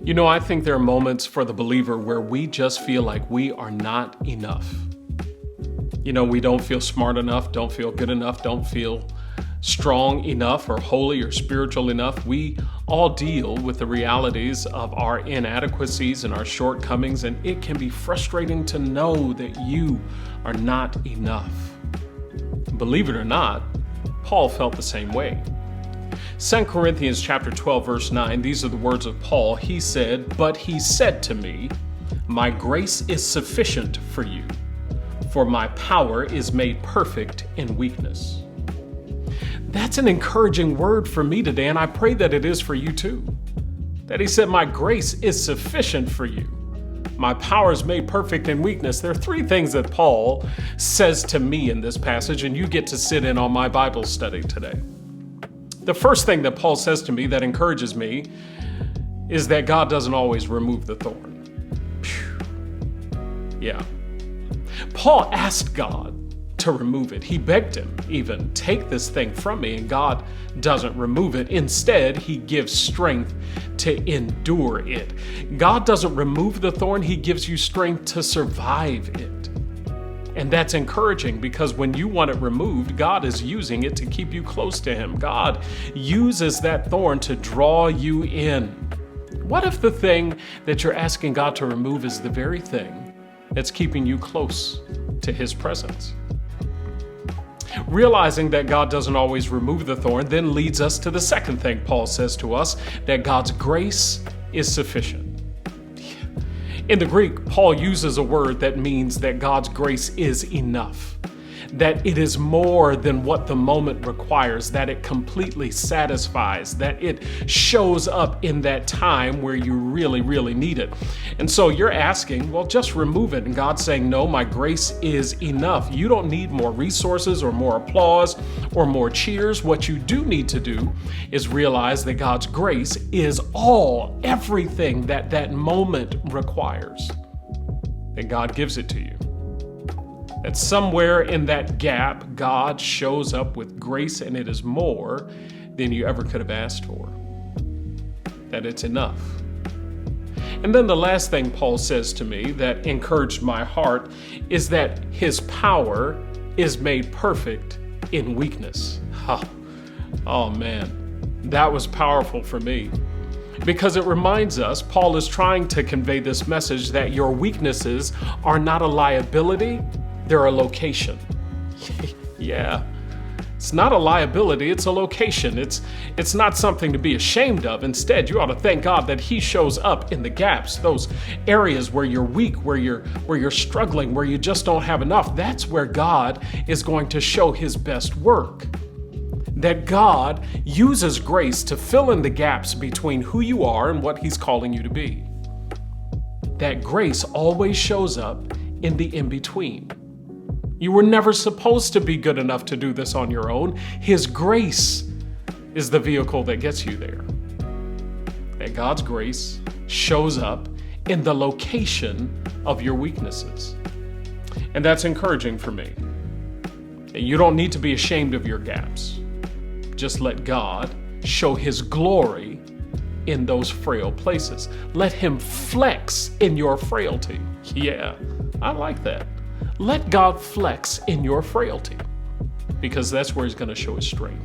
I think there are moments for the believer where we just feel like we are not enough. We don't feel smart enough, don't feel good enough, don't feel strong enough or holy or spiritual enough. We all deal with the realities of our inadequacies and our shortcomings, and it can be frustrating to know that you are not enough. Believe it or not, Paul felt the same way. 2 Corinthians chapter 12, verse 9, these are the words of Paul. He said, "But he said to me, my grace is sufficient for you, for my power is made perfect in weakness." That's an encouraging word for me today, and I pray that it is for you too. That he said, my grace is sufficient for you. My power is made perfect in weakness. There are three things that Paul says to me in this passage, and you get to sit in on my Bible study today. The first thing that Paul says to me that encourages me is that God doesn't always remove the thorn. Yeah. Paul asked God to remove it. He begged him, even, take this thing from me, and God doesn't remove it. Instead, he gives strength to endure it. God doesn't remove the thorn, he gives you strength to survive it. And that's encouraging because when you want it removed, God is using it to keep you close to him. God uses that thorn to draw you in. What if the thing that you're asking God to remove is the very thing that's keeping you close to his presence? Realizing that God doesn't always remove the thorn then leads us to the second thing Paul says to us, that God's grace is sufficient. In the Greek, Paul uses a word that means that God's grace is enough, that it is more than what the moment requires, that it completely satisfies, that it shows up in that time where you really, really need it. And so you're asking, well, just remove it. And God's saying, no, my grace is enough. You don't need more resources or more applause or more cheers. What you do need to do is realize that God's grace is everything that that moment requires. That God gives it to you. That somewhere in that gap, God shows up with grace, and it is more than you ever could have asked for. That it's enough. And then the last thing Paul says to me that encouraged my heart is that his power is made perfect in weakness. Oh man, that was powerful for me. Because it reminds us, Paul is trying to convey this message that your weaknesses are not a liability, they're a location. Yeah, it's not a liability, it's a location. It's not something to be ashamed of. Instead, you ought to thank God that he shows up in the gaps, those areas where you're weak, where you're struggling, where you just don't have enough. That's where God is going to show his best work. That God uses grace to fill in the gaps between who you are and what he's calling you to be. That grace always shows up in the in-between. You were never supposed to be good enough to do this on your own. His grace is the vehicle that gets you there. That God's grace shows up in the location of your weaknesses. And that's encouraging for me. You don't need to be ashamed of your gaps. Just let God show his glory in those frail places. Let him flex in your frailty. Yeah, I like that. Let God flex in your frailty, because that's where he's going to show his strength.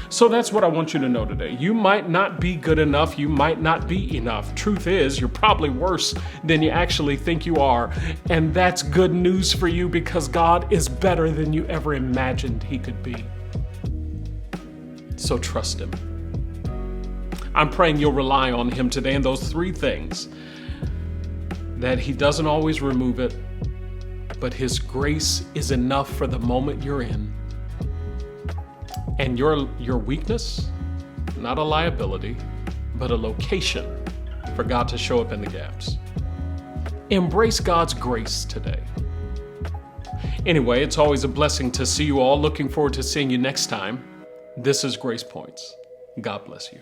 So that's what I want you to know today. You might not be good enough. You might not be enough. Truth is, you're probably worse than you actually think you are. And that's good news for you, because God is better than you ever imagined he could be. So trust him. I'm praying you'll rely on him today in those three things. That he doesn't always remove it, but his grace is enough for the moment you're in. And your weakness, not a liability, but a location for God to show up in the gaps. Embrace God's grace today. Anyway, it's always a blessing to see you all. Looking forward to seeing you next time. This is Gracepoints. God bless you.